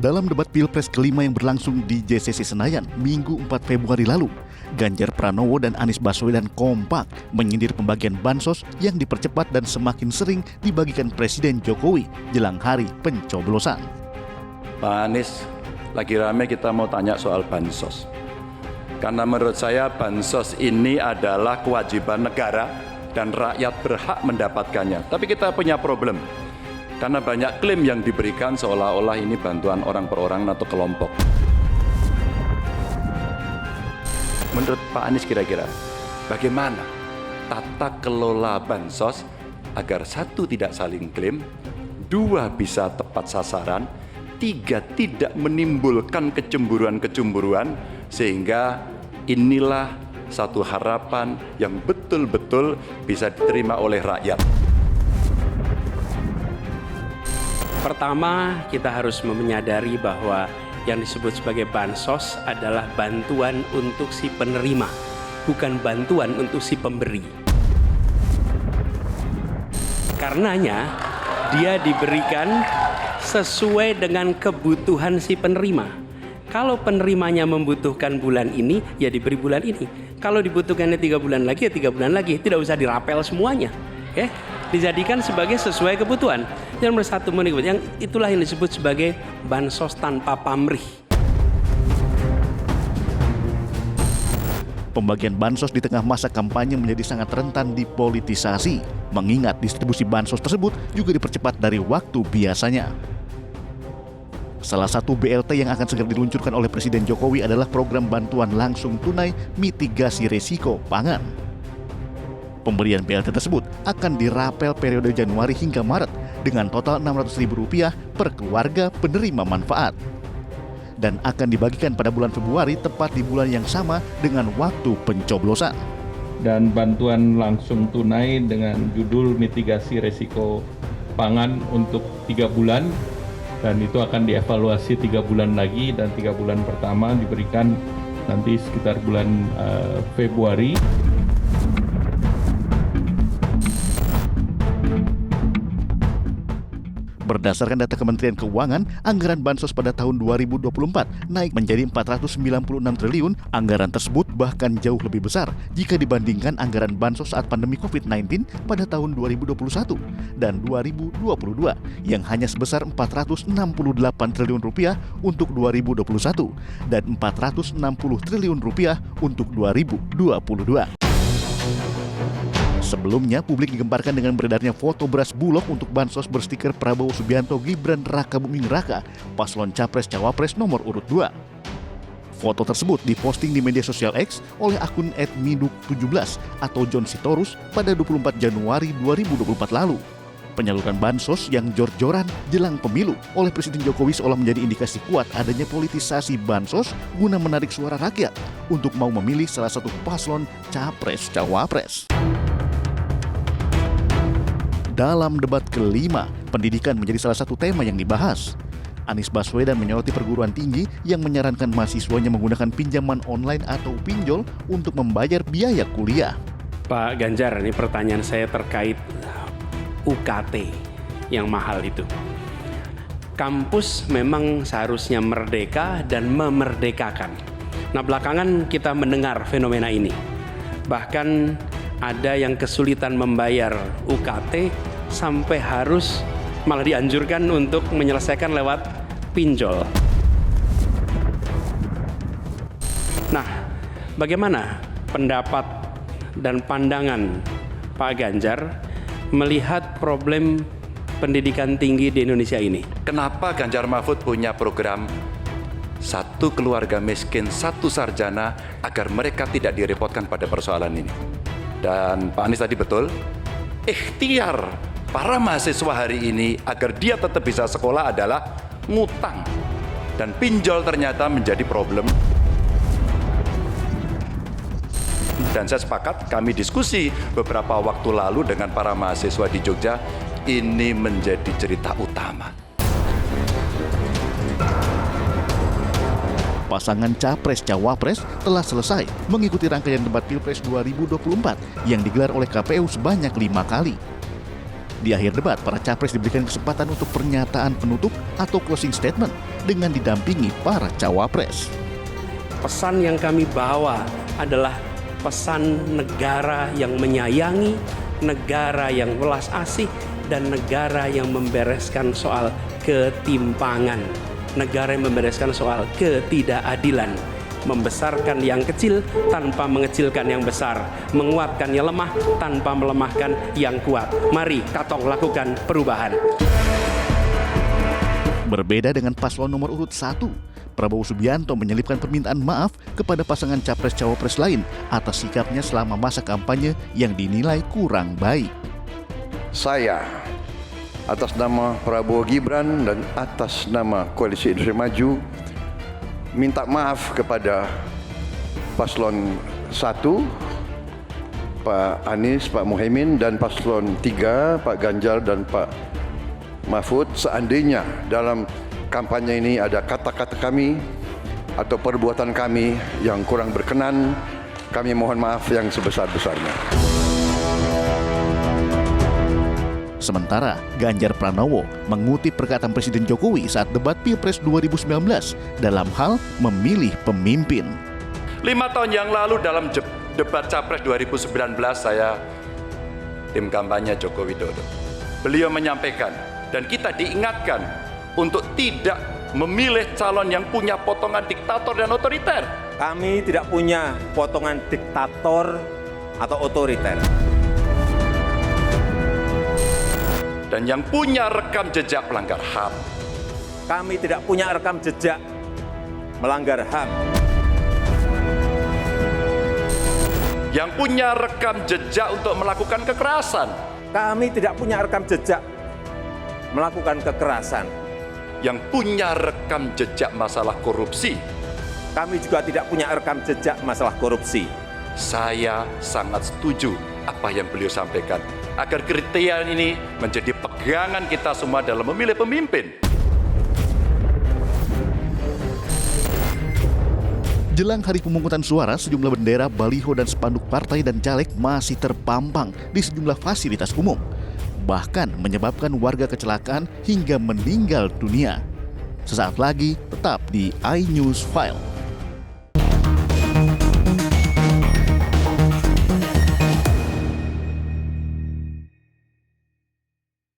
Dalam debat Pilpres kelima yang berlangsung di JCC Senayan Minggu 4 Februari lalu, Ganjar Pranowo dan Anies Baswedan kompak menyindir pembagian bansos yang dipercepat dan semakin sering dibagikan Presiden Jokowi jelang hari pencoblosan. Pak Anies, lagi rame kita mau tanya soal bansos. Karena menurut saya bansos ini adalah kewajiban negara dan rakyat berhak mendapatkannya. Tapi kita punya problem. Karena banyak klaim yang diberikan seolah-olah ini bantuan orang per orang atau kelompok. Menurut Pak Anies kira-kira bagaimana tata kelola bansos agar satu tidak saling klaim, dua bisa tepat sasaran, tiga tidak menimbulkan kecemburuan-kecemburuan, sehingga inilah satu harapan yang betul-betul bisa diterima oleh rakyat. Pertama, kita harus menyadari bahwa yang disebut sebagai bansos adalah bantuan untuk si penerima, bukan bantuan untuk si pemberi. Karenanya, dia diberikan sesuai dengan kebutuhan si penerima. Kalau penerimanya membutuhkan bulan ini, ya diberi bulan ini. Kalau dibutuhkannya 3 bulan lagi, ya 3 bulan lagi. Tidak usah dirapel semuanya. Okay? Dijadikan sebagai sesuai kebutuhan. Yang nomor satu, yang itulah yang disebut sebagai bansos tanpa pamrih. Pembagian bansos di tengah masa kampanye menjadi sangat rentan dipolitisasi, mengingat distribusi bansos tersebut juga dipercepat dari waktu biasanya. Salah satu BLT yang akan segera diluncurkan oleh Presiden Jokowi adalah program bantuan langsung tunai mitigasi risiko pangan. Pemberian BLT tersebut akan dirapel periode Januari hingga Maret dengan total Rp600.000 per keluarga penerima manfaat. Dan akan dibagikan pada bulan Februari tepat di bulan yang sama dengan waktu pencoblosan. Dan bantuan langsung tunai dengan judul mitigasi risiko pangan untuk 3 bulan. Dan itu akan dievaluasi 3 bulan lagi, dan 3 bulan pertama diberikan nanti sekitar bulan Februari. Berdasarkan data Kementerian Keuangan, anggaran bansos pada tahun 2024 naik menjadi 496 triliun. Anggaran tersebut bahkan jauh lebih besar jika dibandingkan anggaran bansos saat pandemi COVID-19 pada tahun 2021 dan 2022 yang hanya sebesar 468 triliun rupiah untuk 2021 dan 460 triliun rupiah untuk 2022. Sebelumnya, publik digemparkan dengan beredarnya foto beras Bulog untuk bansos berstiker Prabowo Subianto Gibran Raka Buming Raka, paslon Capres-Cawapres nomor urut 2. Foto tersebut diposting di media sosial X oleh akun @miduk17 atau John Sitorus pada 24 Januari 2024 lalu. Penyaluran bansos yang jor-joran jelang pemilu oleh Presiden Jokowi seolah menjadi indikasi kuat adanya politisasi bansos guna menarik suara rakyat untuk mau memilih salah satu paslon Capres-Cawapres. Dalam debat kelima, pendidikan menjadi salah satu tema yang dibahas. Anies Baswedan menyoroti perguruan tinggi yang menyarankan mahasiswanya menggunakan pinjaman online atau pinjol untuk membayar biaya kuliah. Pak Ganjar, ini pertanyaan saya terkait UKT yang mahal itu. Kampus memang seharusnya merdeka dan memerdekakan. Nah, belakangan kita mendengar fenomena ini. Bahkan ada yang kesulitan membayar UKT sampai harus malah dianjurkan untuk menyelesaikan lewat pinjol. Nah, bagaimana pendapat dan pandangan Pak Ganjar melihat problem pendidikan tinggi di Indonesia ini? Kenapa Ganjar Mahfud punya program satu keluarga miskin, satu sarjana agar mereka tidak direpotkan pada persoalan ini? Dan Pak Anies tadi betul, ikhtiar para mahasiswa hari ini agar dia tetap bisa sekolah adalah ngutang. Dan pinjol ternyata menjadi problem. Dan saya sepakat, kami diskusi beberapa waktu lalu dengan para mahasiswa di Jogja, ini menjadi cerita utama. Pasangan Capres-Cawapres telah selesai mengikuti rangkaian debat Pilpres 2024 yang digelar oleh KPU sebanyak 5 kali. Di akhir debat, para capres diberikan kesempatan untuk pernyataan penutup atau closing statement dengan didampingi para cawapres. Pesan yang kami bawa adalah pesan negara yang menyayangi, negara yang welas asih, dan negara yang membereskan soal ketimpangan, negara yang membereskan soal ketidakadilan, membesarkan yang kecil tanpa mengecilkan yang besar, menguatkan yang lemah tanpa melemahkan yang kuat. Mari katong lakukan perubahan. Berbeda dengan paslon nomor urut 1, Prabowo Subianto menyelipkan permintaan maaf kepada pasangan capres-cawapres lain atas sikapnya selama masa kampanye yang dinilai kurang baik. Saya, atas nama Prabowo Gibran dan atas nama Koalisi Indonesia Maju, minta maaf kepada paslon 1, Pak Anies, Pak Muhaimin, dan paslon 3, Pak Ganjar dan Pak Mahfud, seandainya dalam kampanye ini ada kata-kata kami atau perbuatan kami yang kurang berkenan, kami mohon maaf yang sebesar-besarnya. Sementara Ganjar Pranowo mengutip perkataan Presiden Jokowi saat debat Pilpres 2019 dalam hal memilih pemimpin. 5 tahun yang lalu dalam debat Capres 2019 saya tim kampanye Joko Widodo. Beliau menyampaikan dan kita diingatkan untuk tidak memilih calon yang punya potongan diktator dan otoriter. Kami tidak punya potongan diktator atau otoriter. Dan yang punya rekam jejak melanggar HAM. Kami tidak punya rekam jejak melanggar HAM. Yang punya rekam jejak untuk melakukan kekerasan. Kami tidak punya rekam jejak melakukan kekerasan. Yang punya rekam jejak masalah korupsi. Kami juga tidak punya rekam jejak masalah korupsi. Saya sangat setuju apa yang beliau sampaikan, agar kriteria ini menjadi pegangan kita semua dalam memilih pemimpin. Jelang hari pemungutan suara, sejumlah bendera, baliho, dan spanduk partai dan caleg masih terpampang di sejumlah fasilitas umum. Bahkan menyebabkan warga kecelakaan hingga meninggal dunia. Sesaat lagi, tetap di iNews File.